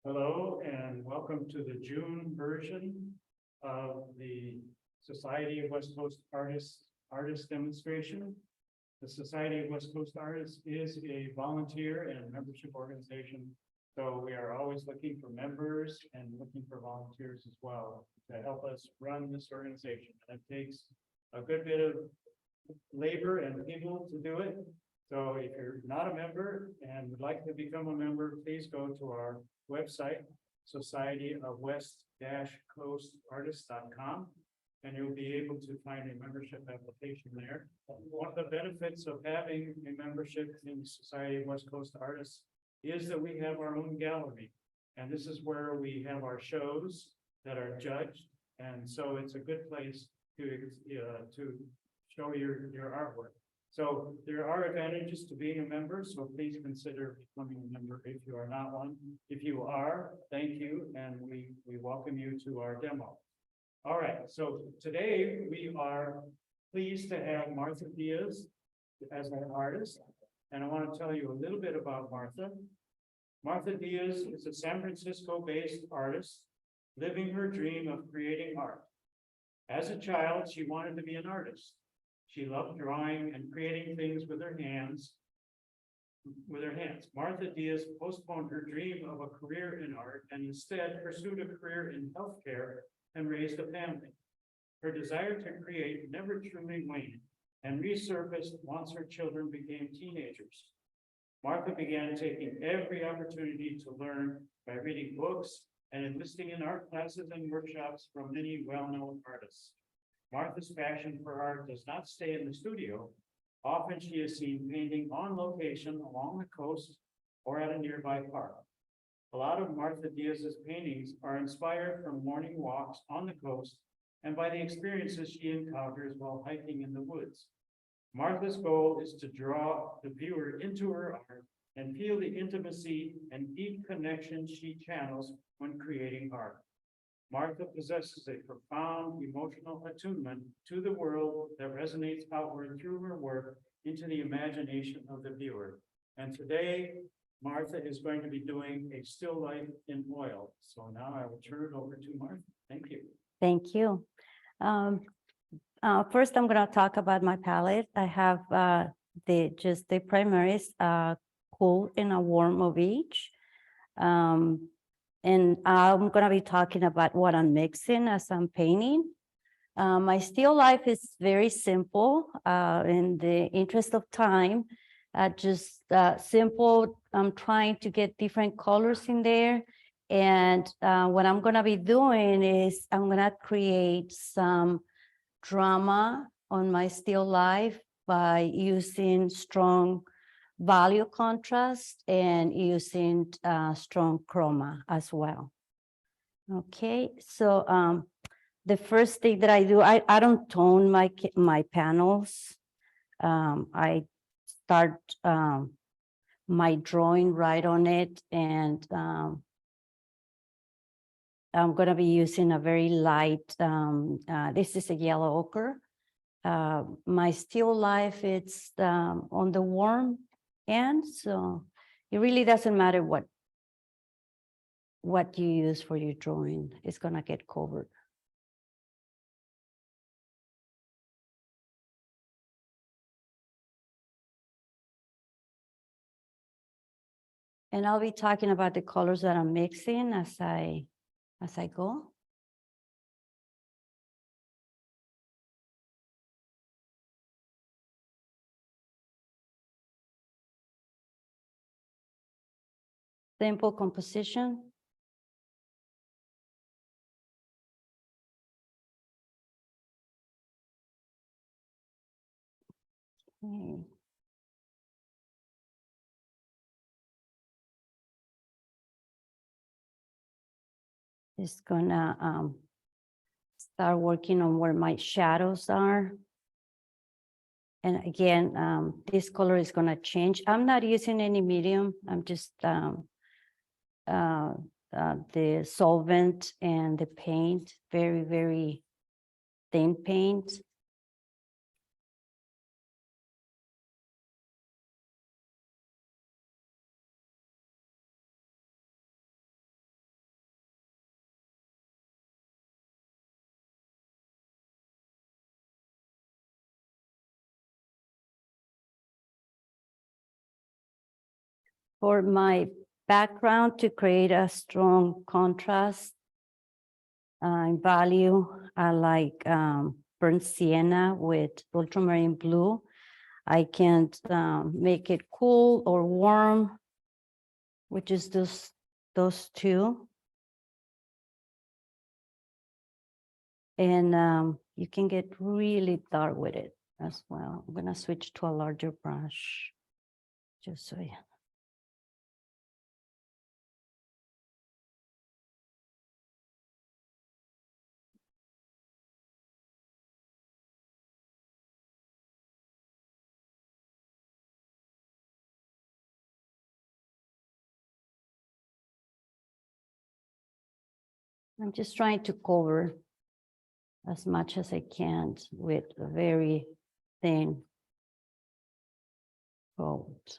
Hello and welcome to the June version of the Society of West Coast Artists demonstration. The Society of West Coast Artists is a volunteer and membership organization. So we are always looking for members and looking for volunteers as well to help us run this organization. And it takes a good bit of labor and people to do it. So if you're not a member and would like to become a member, please go to our website, Society of West-Coast Artists.com, and you'll be able to find a membership application there. One of the benefits of having a membership in the Society of West Coast Artists is that we have our own gallery. And this is where we have our shows that are judged. And so it's a good place to show your artwork. So there are advantages to being a member, so please consider becoming a member if you are not one. If you are, thank you, and we welcome you to our demo. All right, so today we are pleased to have Martha Diaz as an artist, and I want to tell you a little bit about Martha. Martha Diaz is a San Francisco-based artist living her dream of creating art. As a child, she wanted to be an artist. She loved drawing and creating things with her hands. Martha Diaz postponed her dream of a career in art and instead pursued a career in healthcare and raised a family. Her desire to create never truly waned and resurfaced once her children became teenagers. Martha began taking every opportunity to learn by reading books and enlisting in art classes and workshops from many well-known artists. Martha's passion for art does not stay in the studio. Often she is seen painting on location along the coast or at a nearby park. A lot of Martha Diaz's paintings are inspired from morning walks on the coast and by the experiences she encounters while hiking in the woods. Martha's goal is to draw the viewer into her art and feel the intimacy and deep connection she channels when creating art. Martha possesses a profound emotional attunement to the world that resonates outward through her work into the imagination of the viewer. And today, Martha is going to be doing a still life in oil. So now I will turn it over to Martha. Thank you. Thank you. First, I'm going to talk about my palette. I have the primaries, cool and a warm of each. And I'm going to be talking about what I'm mixing as I'm painting. My still life is very simple. In the interest of time, just simple. I'm trying to get different colors in there. And what I'm going to be doing is I'm going to create some drama on my still life by using strong value contrast and using strong chroma as well. Okay, so the first thing that I do, I don't tone my panels. I start my drawing right on it, and I'm going to be using a very light, this is a yellow ochre. My still life, it's on the warm end, so it really doesn't matter what you use for your drawing. It's going to get covered. And I'll be talking about the colors that I'm mixing as I go. Simple composition. Okay. Just gonna start working on where my shadows are. And again, this color is gonna change. I'm not using any medium. I'm just the solvent and the paint, very, very thin paint. For my background, to create a strong contrast in value, I like burnt sienna with ultramarine blue. I can make it cool or warm, which is those two. And you can get really dark with it as well. I'm gonna switch to a larger brush, just so you. I'm just trying to cover as much as I can with a very thin coat.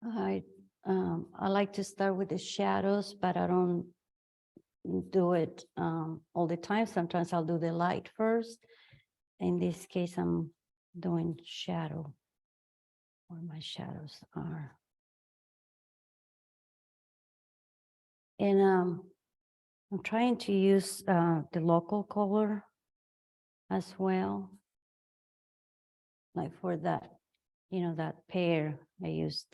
I like to start with the shadows, but I don't do it all the time. Sometimes I'll do the light first. In this case, I'm doing shadow, where my shadows are. And I'm trying to use the local color as well. Like for that, that pair, I used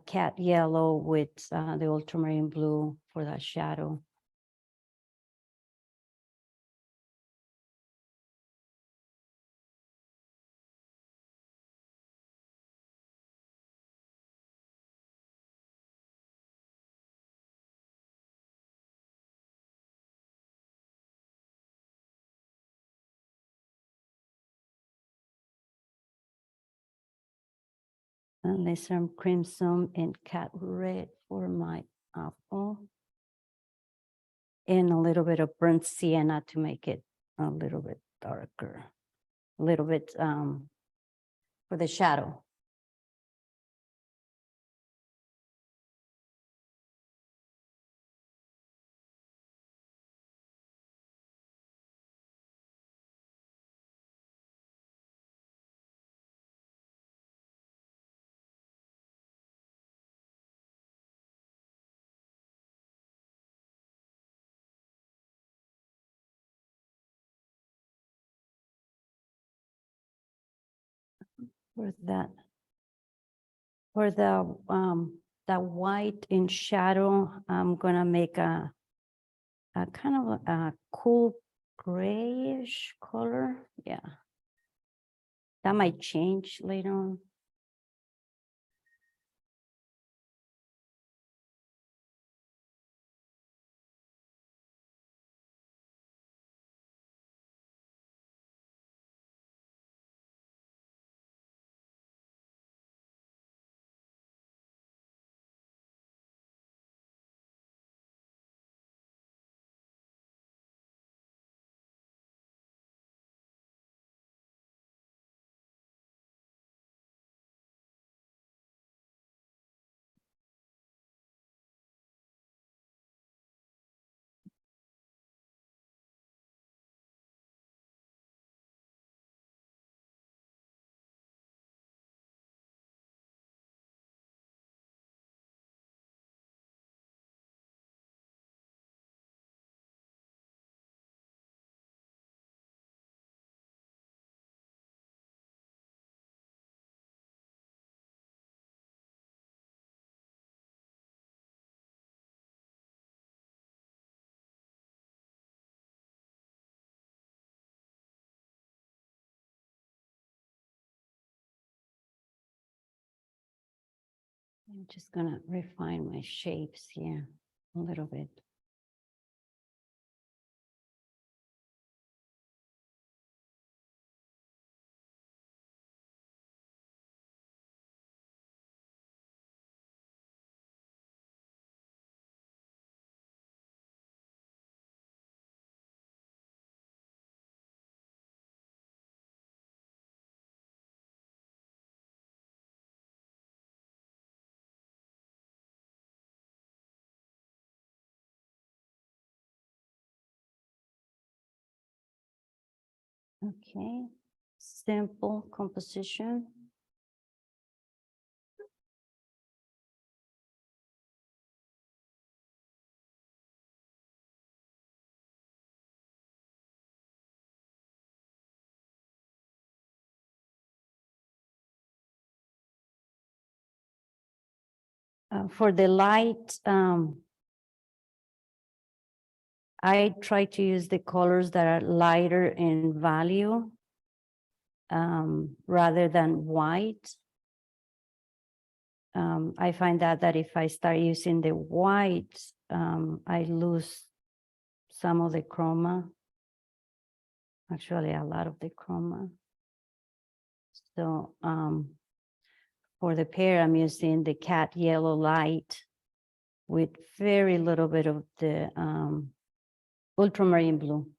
cat yellow with the ultramarine blue for that shadow. And there's some crimson and cat red for my apple. And a little bit of burnt sienna to make it a little bit darker. A little bit for the shadow. For that white in shadow, I'm gonna make a kind of a cool grayish color. Yeah, that might change later on. I'm just gonna refine my shapes here a little bit. Okay, simple composition. For the light, I try to use the colors that are lighter in value rather than white. I find that if I start using the white, I lose some of the chroma, actually a lot of the chroma. So for the pair, I'm using the cat yellow light with very little bit of the ultramarine blue.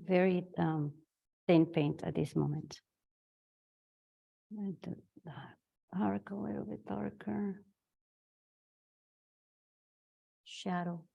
Very thin paint at this moment. And the dark, a little bit darker. Shadow.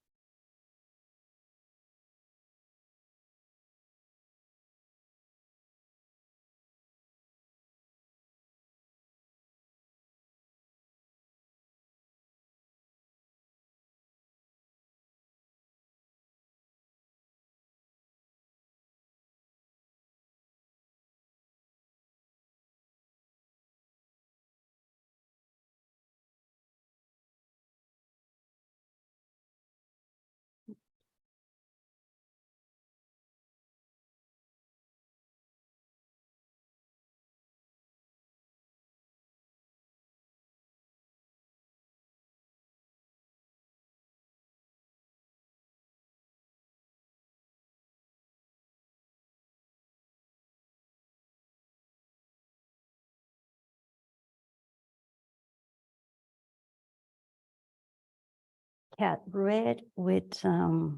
Cat red with a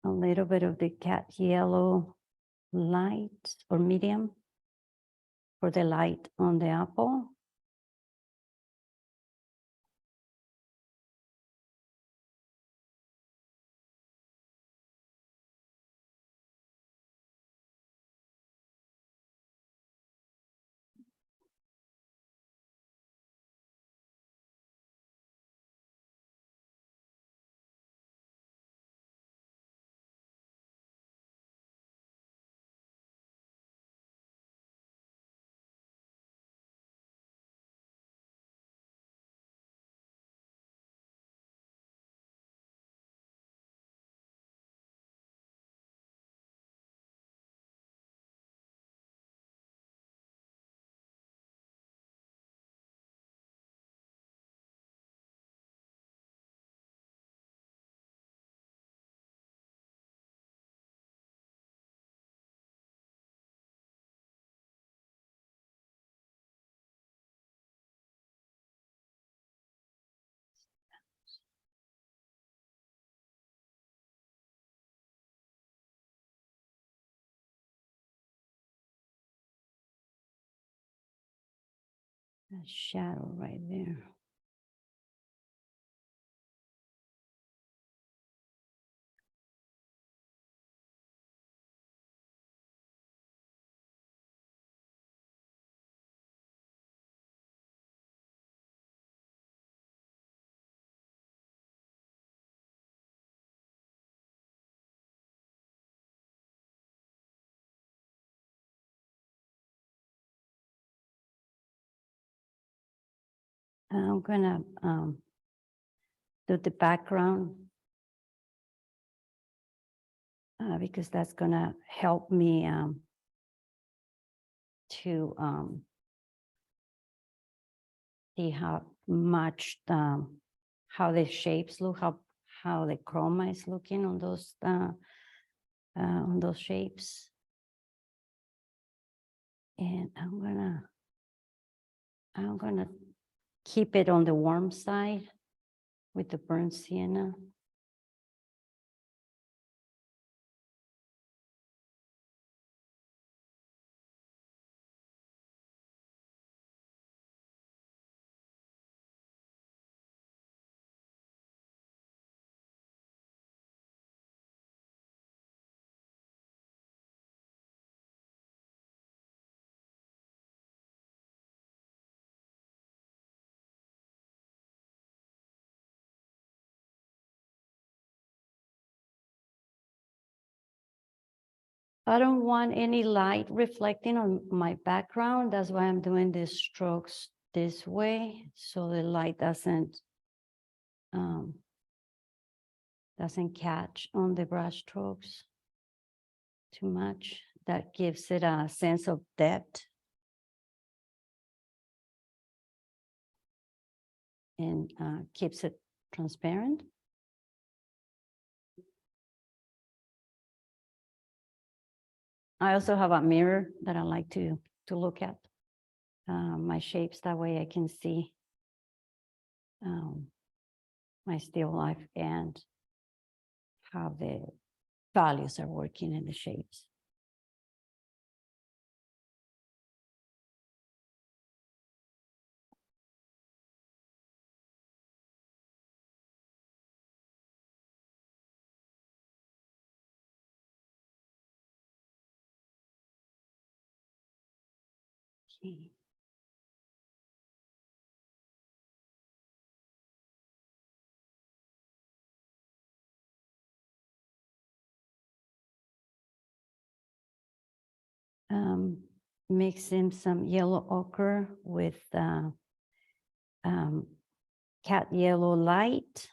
little bit of the cat yellow light or medium for the light on the apple. A shadow right there. I'm gonna do the background because that's gonna help me to see how much how the shapes look, how the chroma is looking on those shapes. And I'm gonna keep it on the warm side with the burnt sienna. I don't want any light reflecting on my background. That's why I'm doing the strokes this way, so the light doesn't catch on the brush strokes too much. That gives it a sense of depth. And keeps it transparent. I also have a mirror that I like to look at my shapes. That way I can see my still life and how the values are working in the shapes. Okay. Mixing some yellow ochre with cat yellow light,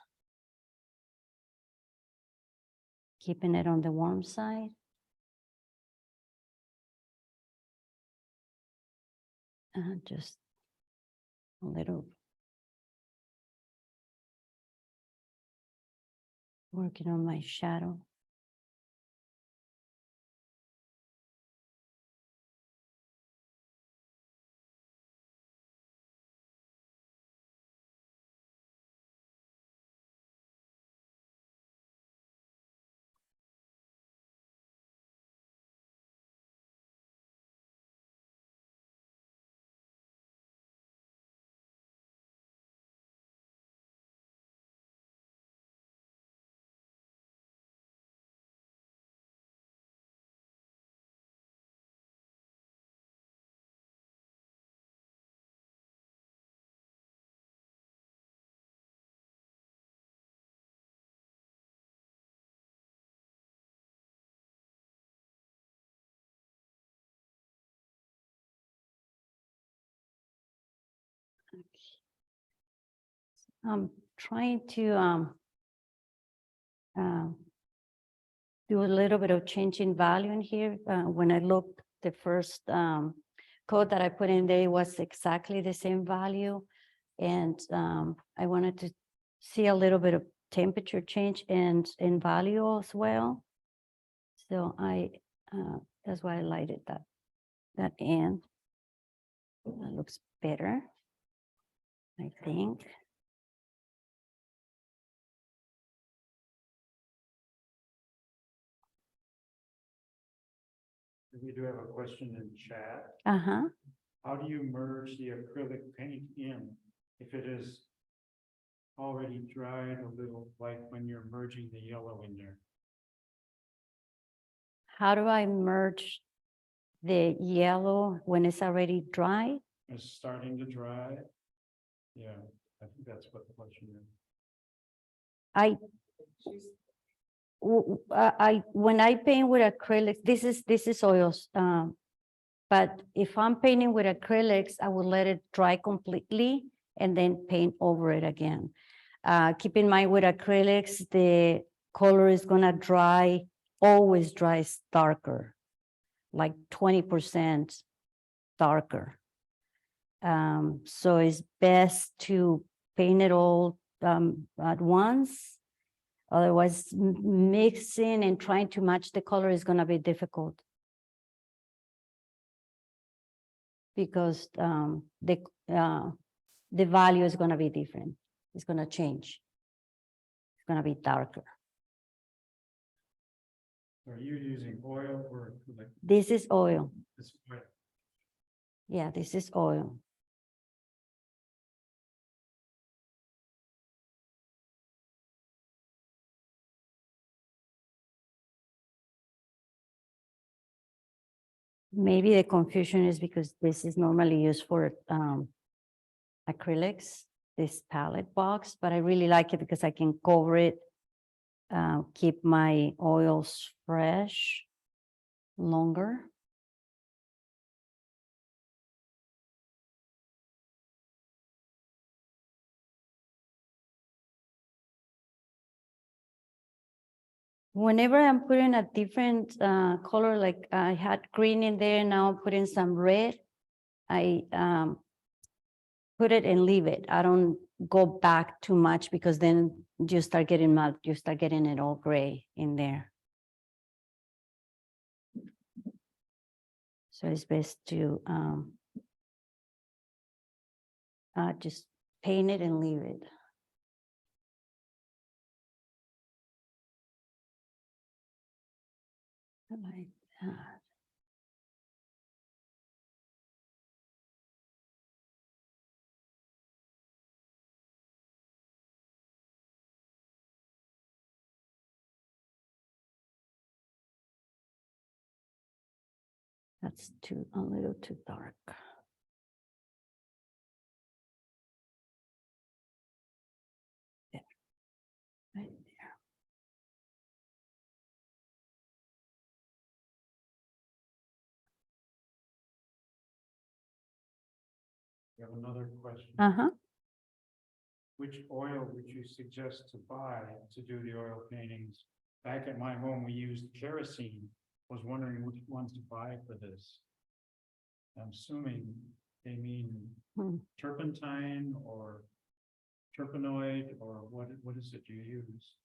keeping it on the warm side. And just a little working on my shadow. I'm trying to do a little bit of change in value in here. When I looked, the first code that I put in there was exactly the same value. And I wanted to see a little bit of temperature change and in value as well. So that's why I lighted that in. That looks better, I think. We do have a question in chat. Uh-huh. How do you merge the acrylic paint in if it is already dried a little, like when you're merging the yellow in there? How do I merge the yellow when it's already dry? It's starting to dry. Yeah, I think that's what the question is. When I paint with acrylics, this is oils. But if I'm painting with acrylics, I will let it dry completely and then paint over it again. Keep in mind with acrylics, the color is gonna dry, always dries darker, like 20% darker. So it's best to paint it all at once. Otherwise, mixing and trying to match the color is gonna be difficult. Because the value is gonna be different. It's gonna change. It's gonna be darker. Are you using oil or like This is oil. this oil? Yeah, this is oil. Maybe the confusion is because this is normally used for acrylics, this palette box, but I really like it because I can cover it, keep my oils fresh longer. Whenever I'm putting a different color, like I had green in there, now I'm putting some red, I put it and leave it. I don't go back too much because then you start getting mud, you start getting it all gray in there. So it's best to just paint it and leave it. Like that. That's a little too dark. There, right there. We have another question. Uh-huh. Which oil would you suggest to buy to do the oil paintings? Back at my home, we used kerosene. Was wondering which ones to buy for this. I'm assuming they mean turpentine or terpenoid, or what is it you use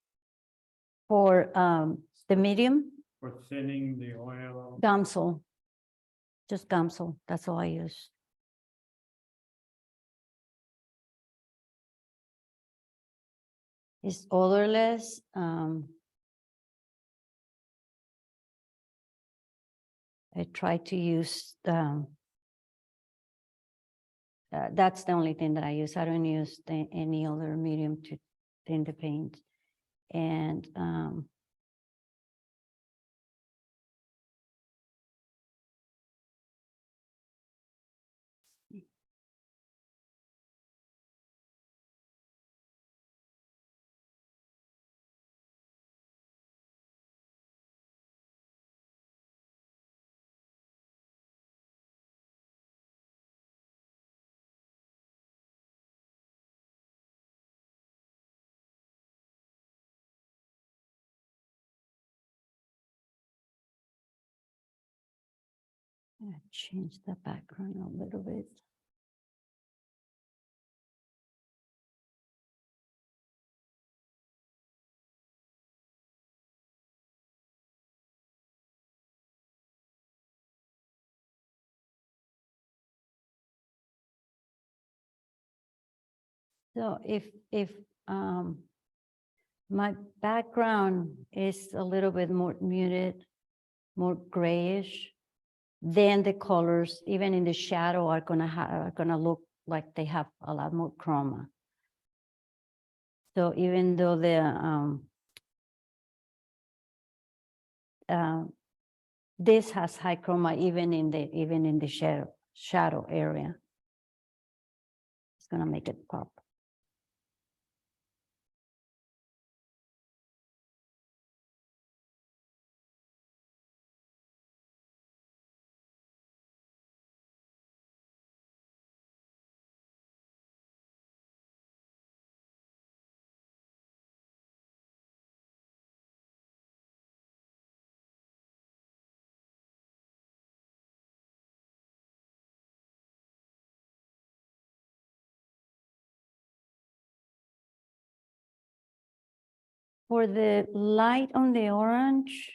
For the medium, for thinning the oil? Gamsol. Just Gamsol, that's all I use. It's odorless. I try to use that's the only thing that I use. I don't use any other medium to thin the paint. And change the background a little bit. So if my background is a little bit more muted, more grayish, then the colors, even in the shadow, are gonna look like they have a lot more chroma. So even though the this has high chroma, even in the shadow area, it's gonna make it pop. For the light on the orange,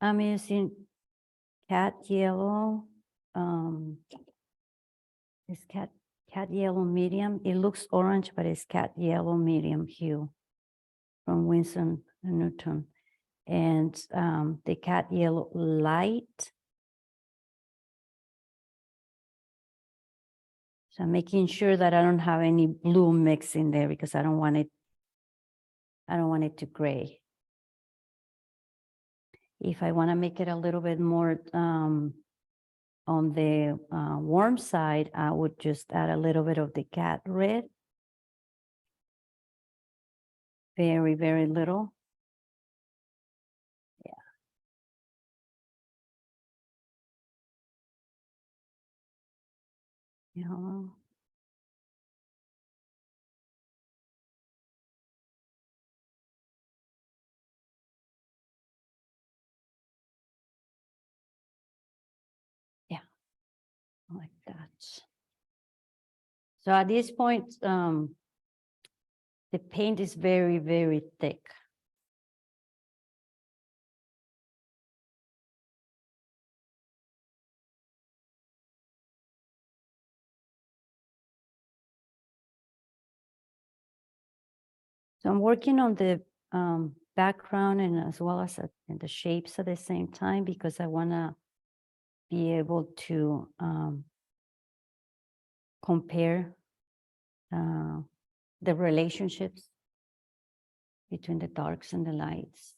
I'm using cat yellow. It's cat yellow medium. It looks orange, but it's cat yellow medium hue from Winsor & Newton. And the cat yellow light. So I'm making sure that I don't have any blue mix in there because I don't want it to gray. If I want to make it a little bit more on the warm side, I would just add a little bit of the cat red. Very, very little. Yeah. Yeah. Yeah, like that. So at this point, the paint is very, very thick. So I'm working on the background and as well as in the shapes at the same time because I want to be able to compare the relationships between the darks and the lights.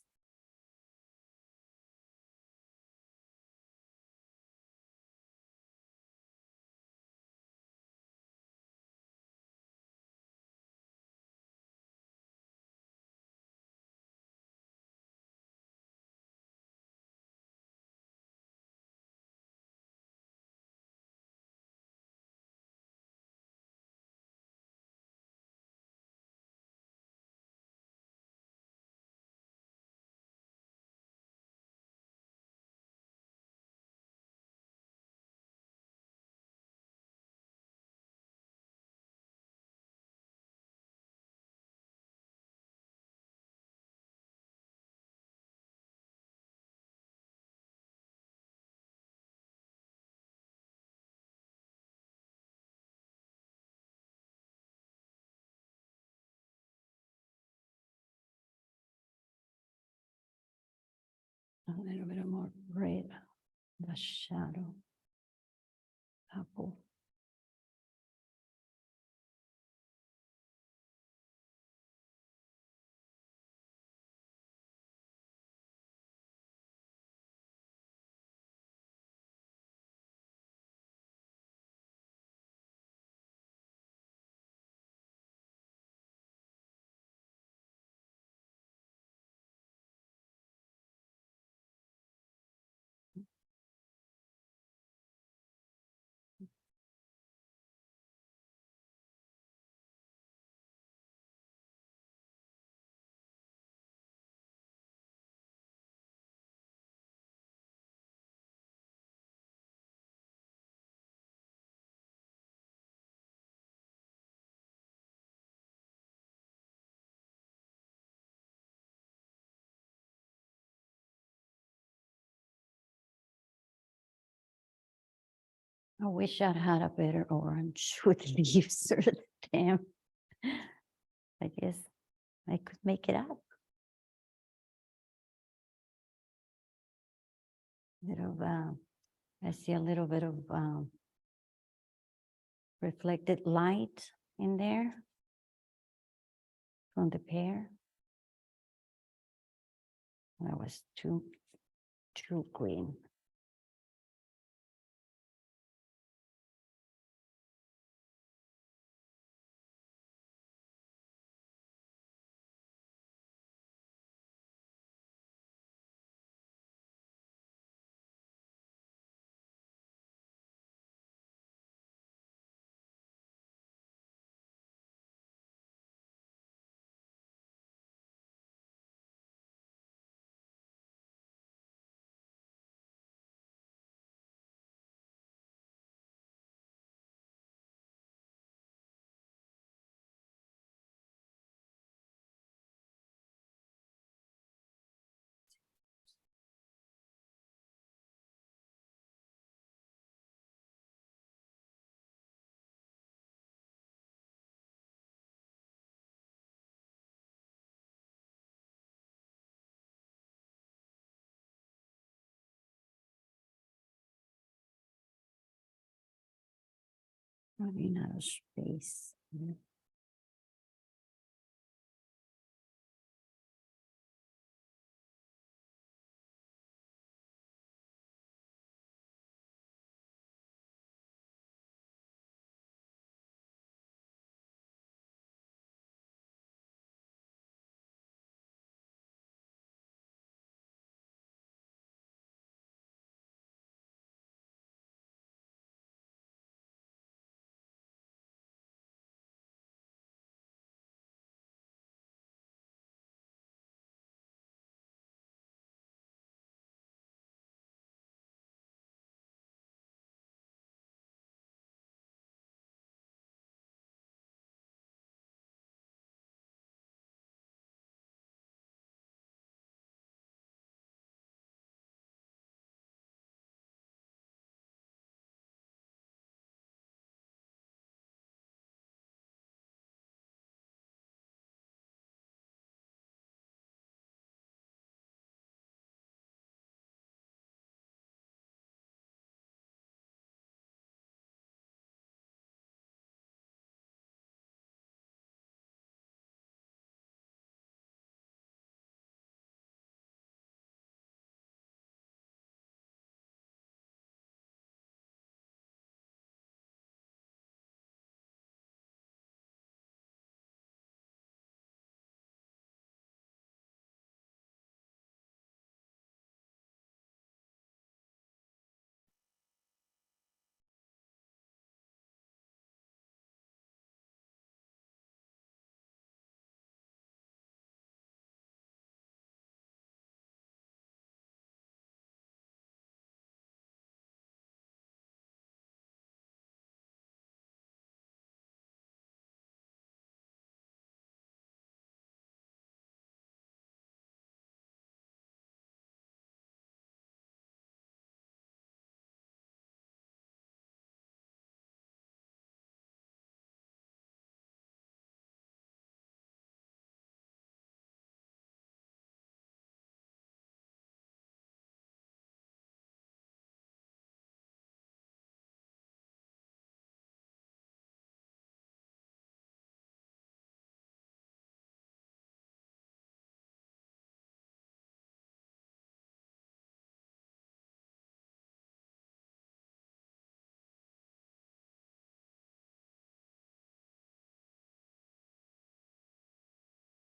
A little bit more red, the shadow, apple. I wish I'd had a better orange with leaves or the stem. I guess I could make it up. I see a little bit of reflected light in there from the pear. That was too green. Running out of space.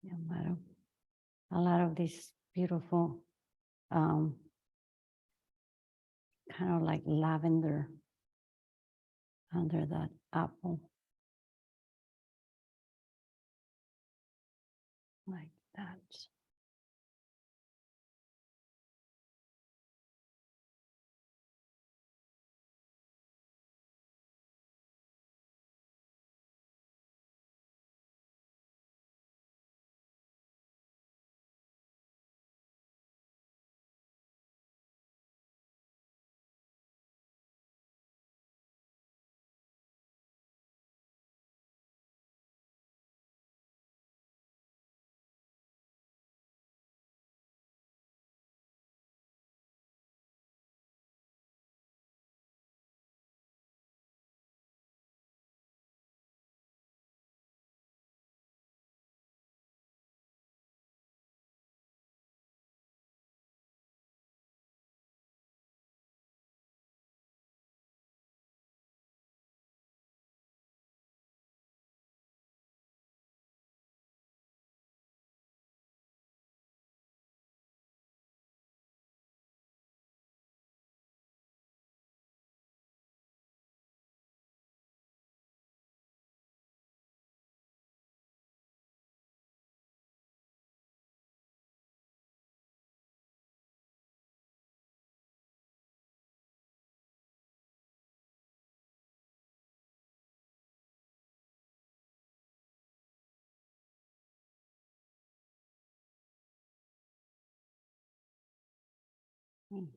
Yeah, a lot of these beautiful, kind of like lavender under that apple. Like that. Mm.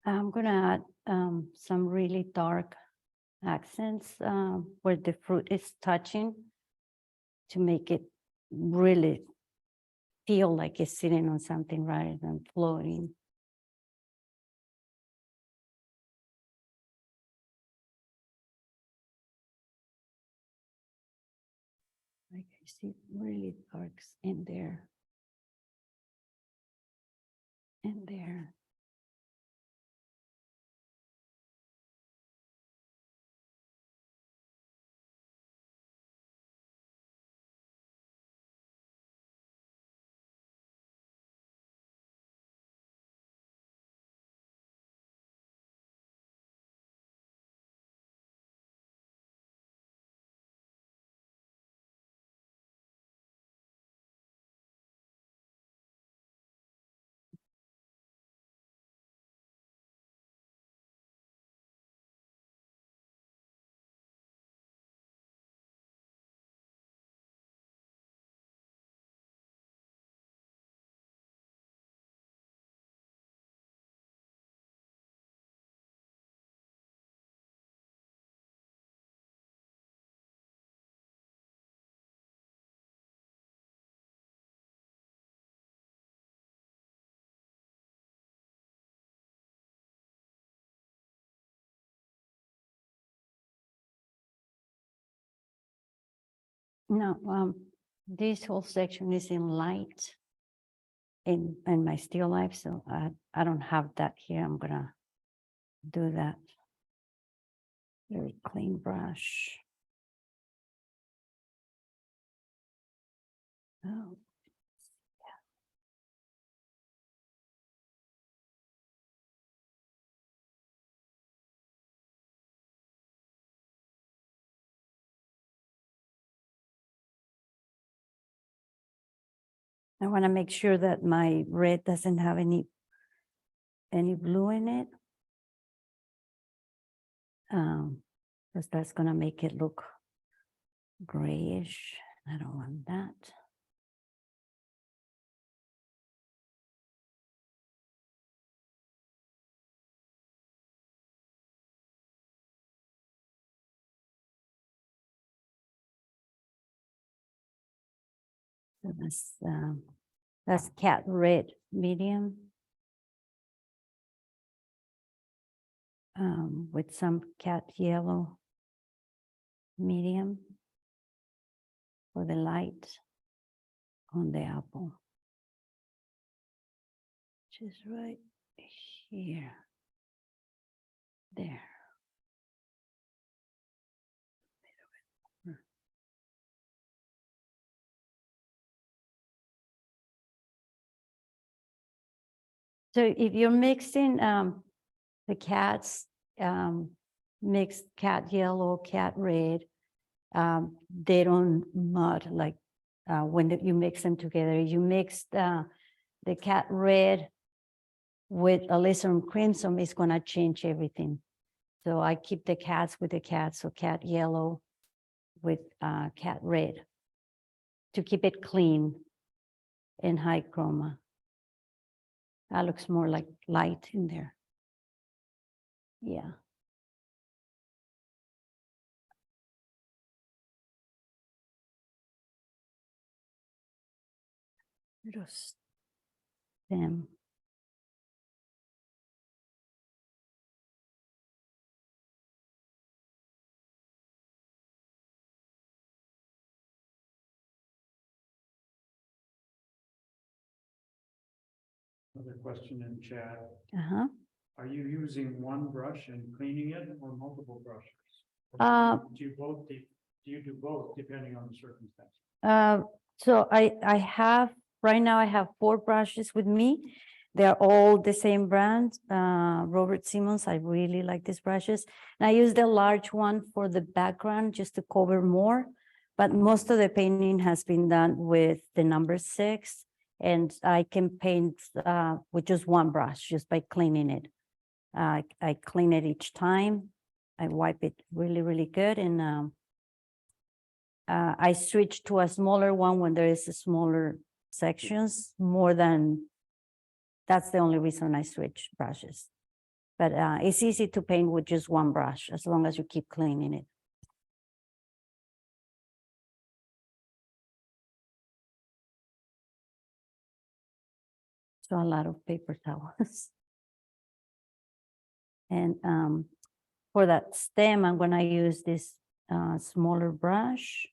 I'm gonna add some really dark accents where the fruit is touching to make it really feel like it's sitting on something rather than floating. Like I see really darks in there. And there. No, this whole section is in light in my still life, so I don't have that here. I'm gonna do that. Very clean brush. Oh. I want to make sure that my red doesn't have any blue in it. Because that's gonna make it look grayish. I don't want that. So that's That's cat red medium. With some cat yellow medium for the light on the apple. Which is right here. There. So if you're mixing the cats, mixed cat yellow, cat red, they don't mud like when you mix them together. You mix the cat red with alizarin crimson, it's gonna change everything. So I keep the cats with the cats, so cat yellow with cat red to keep it clean and high chroma. That looks more like light in there. Yeah. Little stem. Another question in chat. Uh-huh. Are you using one brush and cleaning it or multiple brushes? Do you do both depending on the circumstance? So I have, right now I have 4 brushes with me. They're all the same brand, Robert Simmons. I really like these brushes. And I use the large one for the background just to cover more. But most of the painting has been done with the number 6. And I can paint with just one brush, just by cleaning it. I clean it each time. I wipe it really, really good. And I switch to a smaller one when there is a smaller sections more than, that's the only reason I switch brushes. But it's easy to paint with just one brush as long as you keep cleaning it. So a lot of paper towels. And for that stem, I'm gonna use this smaller brush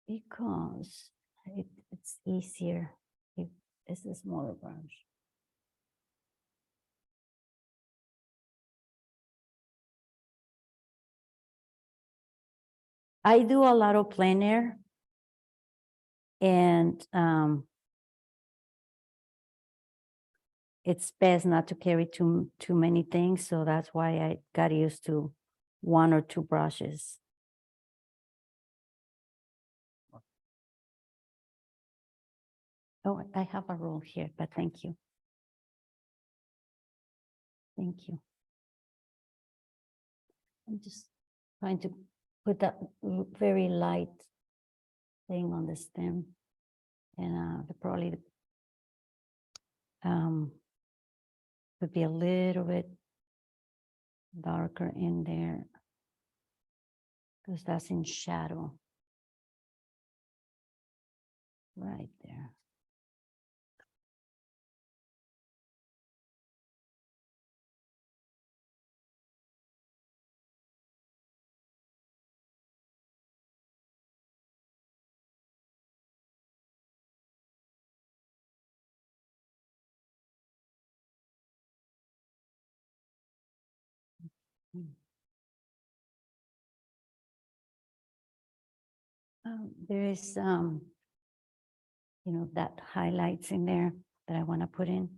because it's easier if it's a smaller brush. I do a lot of plein air, and it's best not to carry too many things, so that's why I got used to 1 or 2 brushes. Oh, I have a roll here, but thank you. Thank you. I'm just trying to put that very light thing on the stem, and probably would be a little bit darker in there because that's in shadow right there. There is, that highlights in there that I want to put in.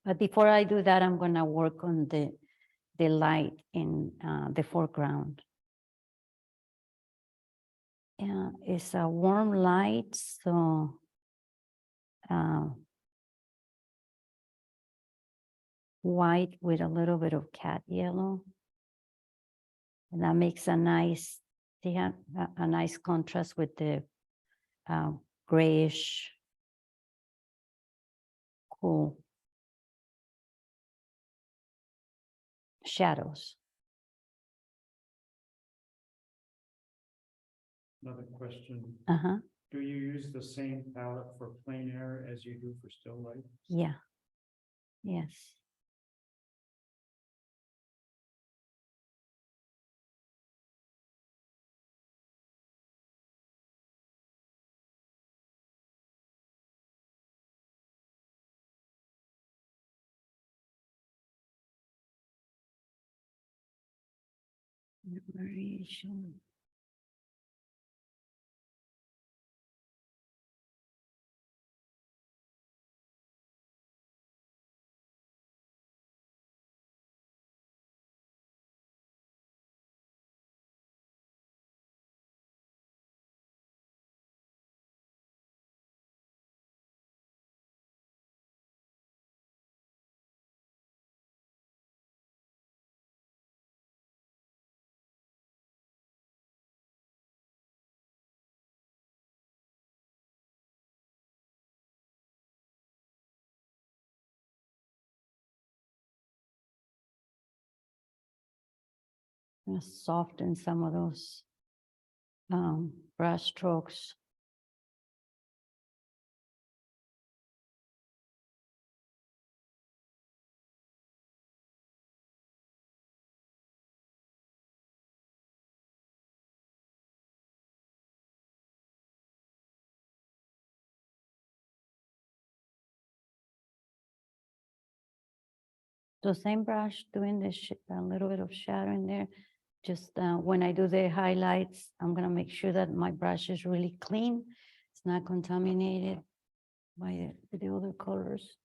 But before I do that, I'm going to work on the light in the foreground. Yeah, it's a warm light, so white with a little bit of cat yellow. And that makes a nice, a nice contrast with the grayish, cool shadows. Another question. Uh-huh. Do you use the same palette for plein air as you do for still life? Yeah. Yes. Variation. Gonna soften some of those brush strokes. The same brush doing the a little bit of shadow in there. Just when I do the highlights, I'm gonna make sure that my brush is really clean. It's not contaminated by the other colors.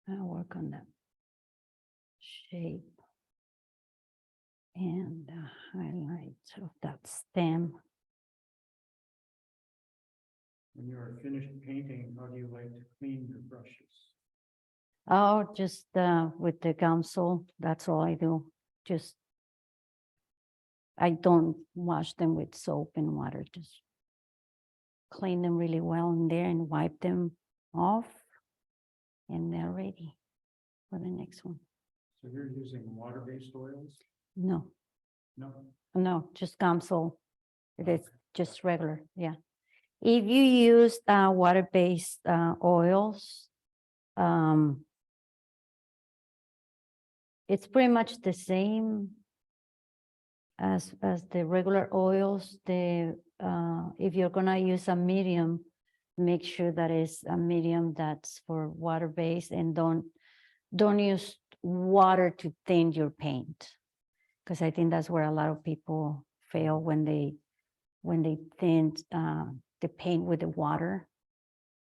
I'll work on that shape and the highlight of that stem. When you are finished painting, how do you like to clean your brushes? Oh, just with the Gamsol, that's all I do. Just, I don't wash them with soap and water, just clean them really well in there and wipe them off. And they're ready for the next one. So you're using water-based oils? No, No? no, just Gamsol. It is Okay. just regular, yeah. If you use water-based oils, it's pretty much the same as the regular oils. If you're gonna use a medium, make sure that it's a medium that's for water-based, and don't use water to thin your paint, because I think that's where a lot of people fail when they thin the paint with the water,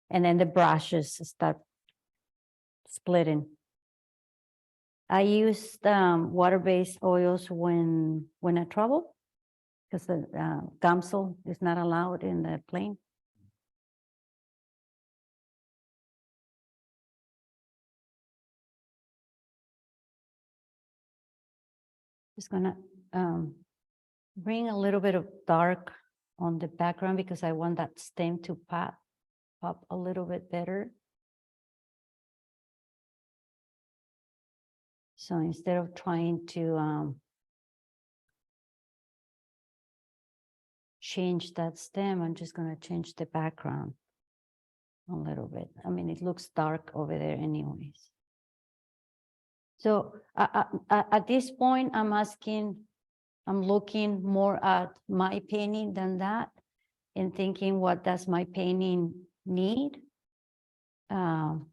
and then the brushes start splitting. I use water-based oils when I travel, because the Gamsol is not allowed in the plane. Just gonna bring a little bit of dark on the background because I want that stem to pop a little bit better. So instead of trying to change that stem, I'm just gonna change the background a little bit. I mean, it looks dark over there anyways. So at this point, I'm looking more at my painting than that, and thinking, what does my painting need? And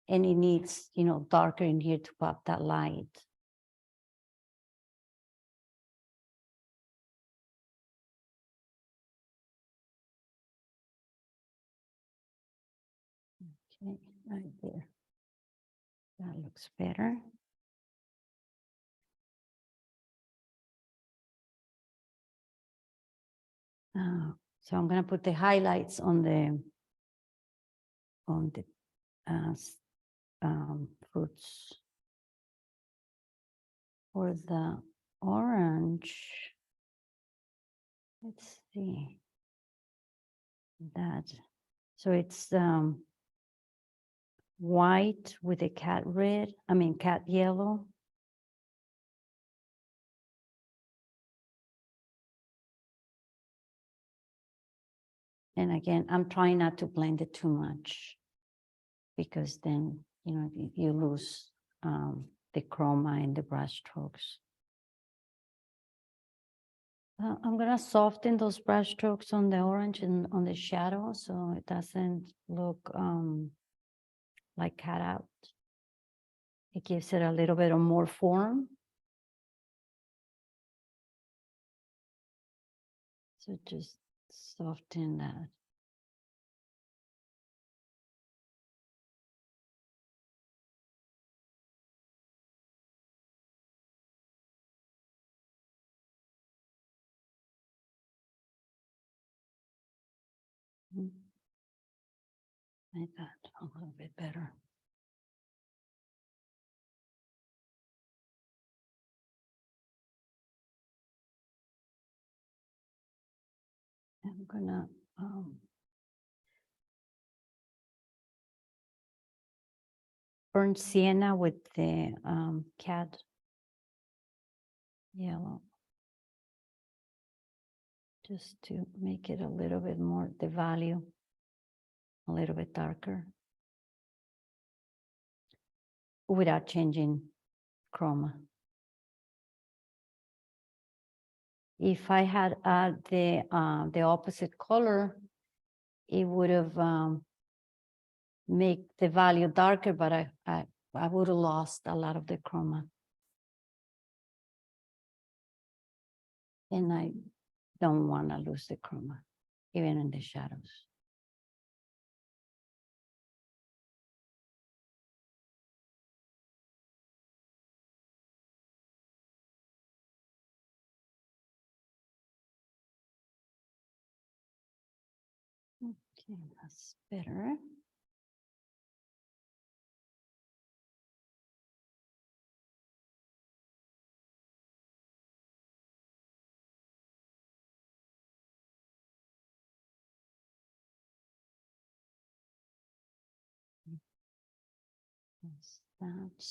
it needs, darker in here to pop that light. Okay, right there. That looks better. So I'm gonna put the highlights on the fruits. For the orange, let's see that. So it's white with a cat yellow. And again, I'm trying not to blend it too much because then, you lose the chroma in the brush strokes. I'm gonna soften those brush strokes on the orange and on the shadow so it doesn't look like cut out. It gives it a little bit of more form. So just soften that. Like that, a little bit better. I'm gonna burn sienna with the cat yellow, just to make it a little bit more, the value a little bit darker without changing chroma. If I had the opposite color, it would have make the value darker, but I would have lost a lot of the chroma. And I don't want to lose the chroma, even in the shadows. Okay, that's better. That's that.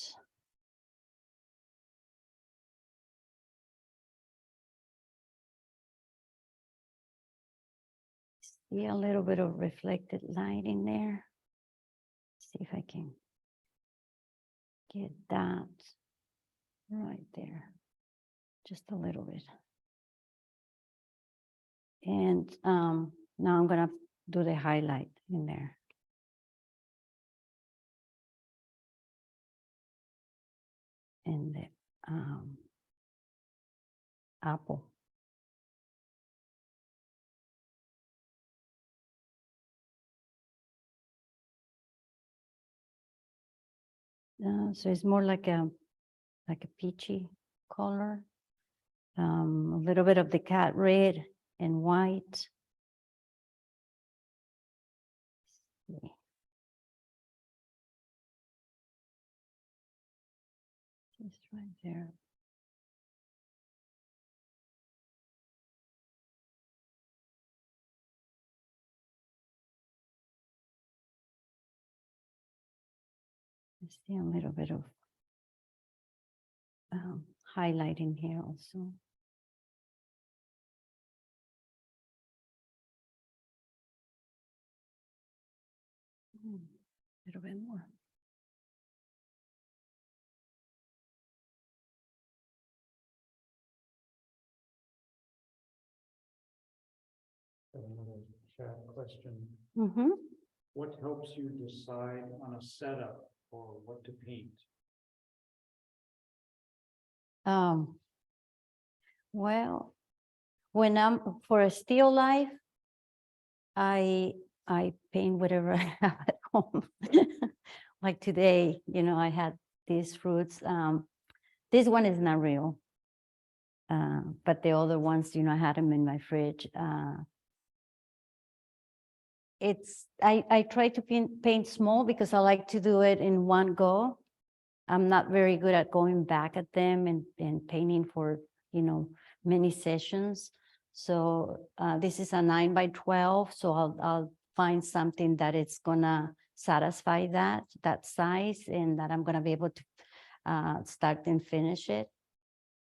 See a little bit of reflected light in there. See if I can get that right there. Just a little bit. And now I'm gonna do the highlight in there. And the apple. So it's more like a peachy color. A little bit of the cat red and white. Just right there. I see a little bit of highlighting here also. A little bit more. Another chat question. Mm-hmm. What helps you decide on a setup or what to paint? Well, when I'm for a still life, I paint whatever I have at home. Like today, I had these fruits. This one is not real, but the other ones, I had them in my fridge. I try to paint small because I like to do it in one go. I'm not very good at going back at them and painting for, many sessions. So this is a 9 by 12. So I'll find something that it's gonna satisfy that size, and that I'm gonna be able to start and finish it.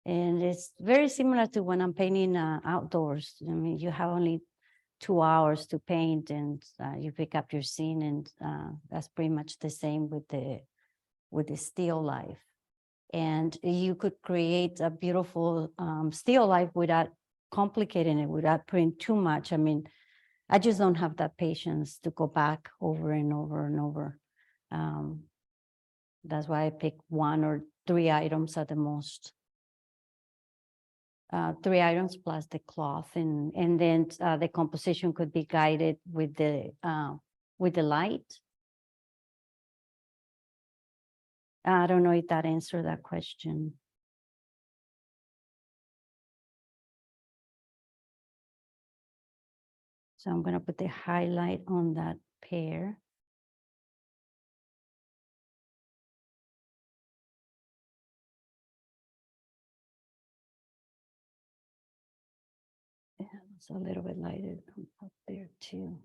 And it's very similar to when I'm painting outdoors. I mean, you have only 2 hours to paint, and you pick up your scene, and that's pretty much the same with the still life. And you could create a beautiful still life without complicating it, without putting too much. I mean, I just don't have that patience to go back over and over and over. That's why I pick 1 or 3 items at the most. 3 items plus the cloth, and then the composition could be guided with the light. I don't know if that answered that question. So I'm gonna put the highlight on that pair. Yeah, it's a little bit lighter up there too.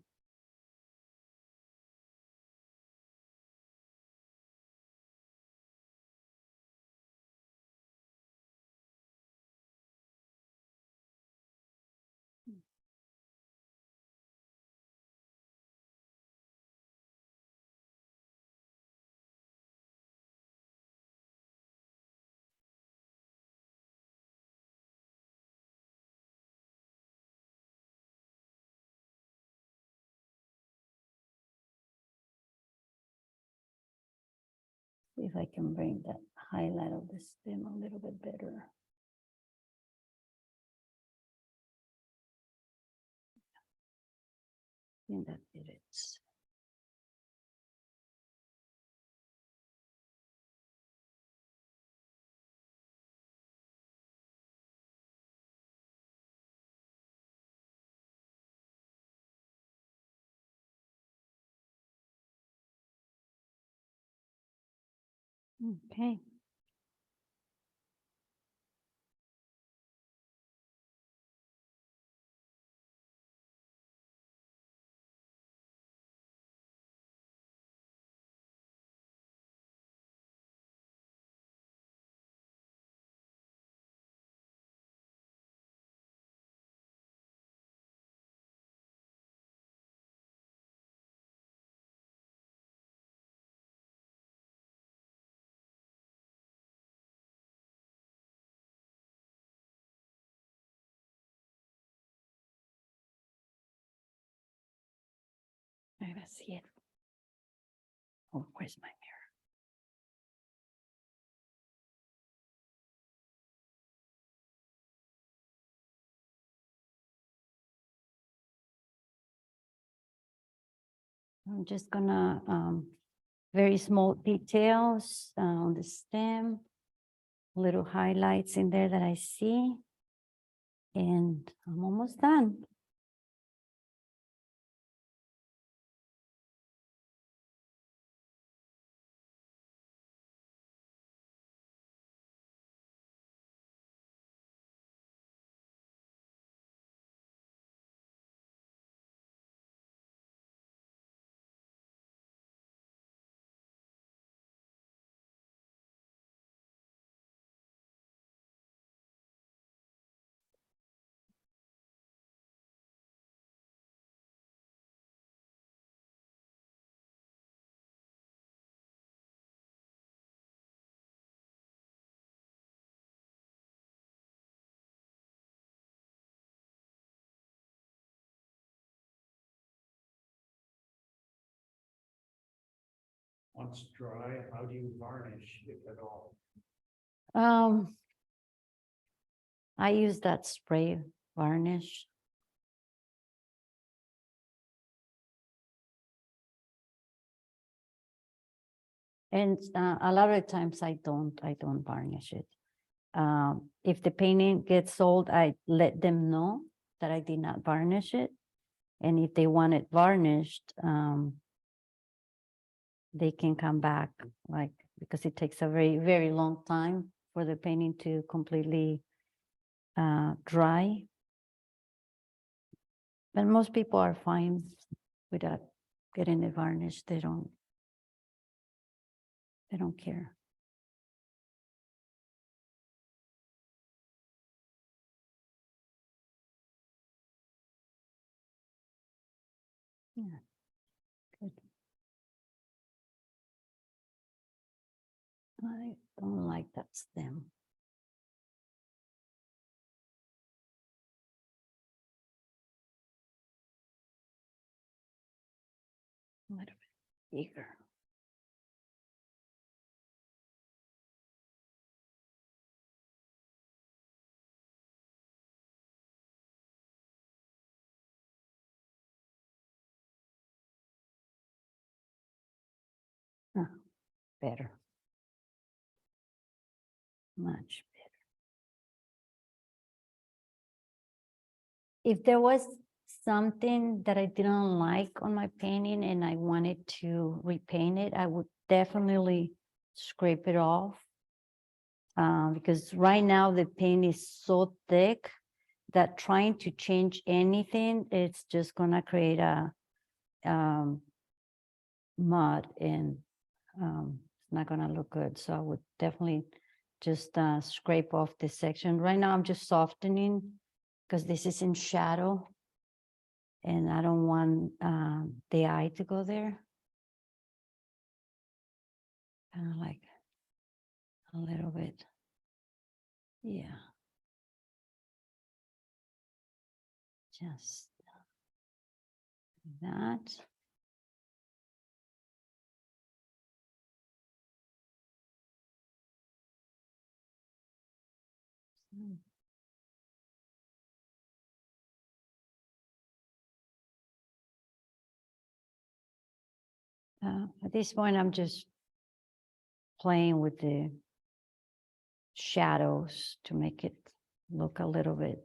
See if I can bring that highlight of the stem a little bit better. I think that did it. Okay. I gotta see it. Oh, where's my mirror? I'm just gonna very small details on the stem, little highlights in there that I see, and I'm almost done. Once dry, how do you varnish, if at all? I use that spray varnish. And a lot of times I don't varnish it. If the painting gets old, I let them know that I did not varnish it. And if they want it varnished, they can come back, like, because it takes a very, very long time for the painting to completely dry. But most people are fine without getting it varnished. They don't care. Yeah, good. I don't like that stem. A little bit bigger. Better. Much better. If there was something that I didn't like on my painting and I wanted to repaint it, I would definitely scrape it off. Because right now the paint is so thick that trying to change anything, it's just gonna create a mud, and it's not gonna look good. So I would definitely just scrape off this section. Right now I'm just softening because this is in shadow and I don't want the eye to go there. Kind of like a little bit. Yeah. Just that. At this point, I'm just playing with the shadows to make it look a little bit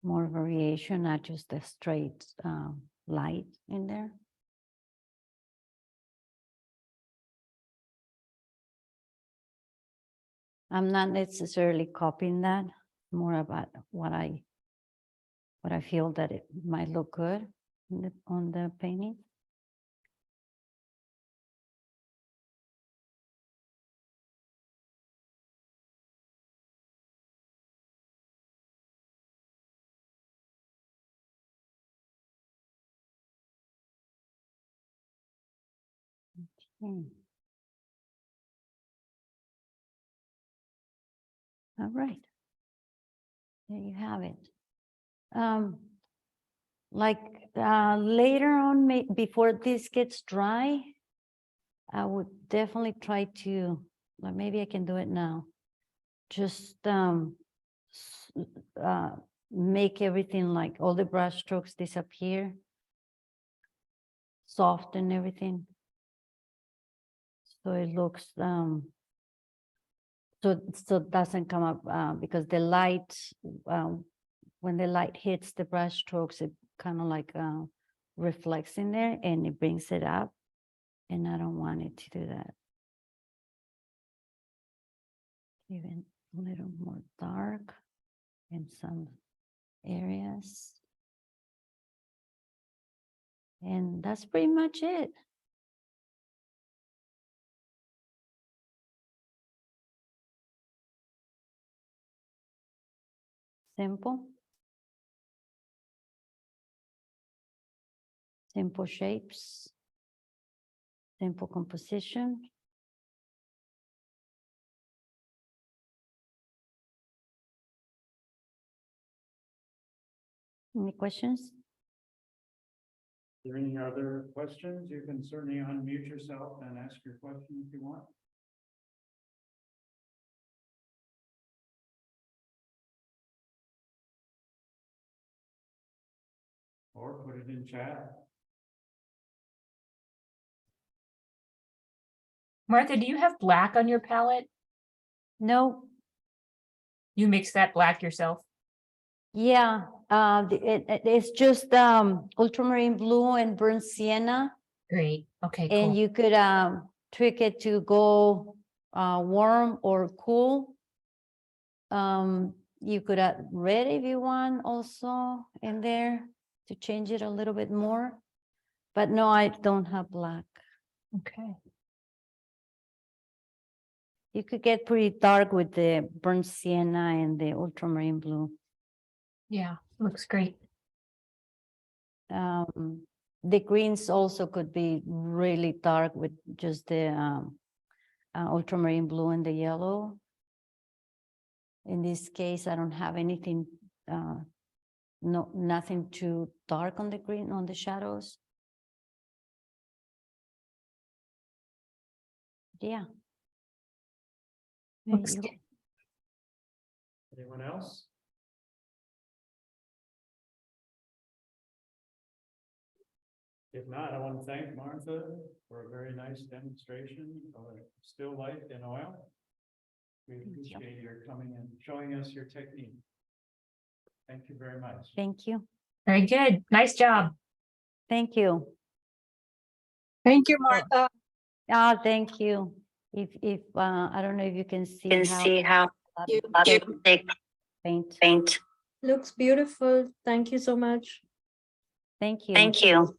more variation, not just a straight light in there. I'm not necessarily copying that, more about what I feel that it might look good on the painting. Okay. All right. There you have it. Later on, before this gets dry, I would definitely try to, or maybe I can do it now. Just make everything, like all the brush strokes disappear, soften everything. So it looks, so it doesn't come up because the light, when the light hits the brush strokes, it kind of like reflects in there and it brings it up. And I don't want it to do that. Even a little more dark in some areas. And that's pretty much it. Simple. Simple shapes. Simple composition. Any questions? Are there any other questions? You can certainly unmute yourself and ask your question if you want. Or put it in chat. Martha, do you have black on your palette? No. You mix that black yourself? Yeah, It's just ultramarine blue and burnt sienna, Great. Okay, and cool. you could trick it to go warm or cool. You could add red if you want also in there to change it a little bit more. But no, I don't have black. Okay. You could get pretty dark with the burnt sienna and the ultramarine blue. Yeah, looks great. The greens also could be really dark with just the ultramarine blue and the yellow. In this case, I don't have anything, nothing too dark on the green, on the shadows. Yeah. Looks You- good. Anyone else? If not, I want to thank Martha for a very nice demonstration of still life in oil. We you. appreciate your coming and showing us your technique. Thank you very much. Thank you. Very good. Nice job. Thank you. Thank you, Martha. Thank you. If I don't know if you can see how You paint. looks beautiful. Thank you so much. Thank you. Thank you.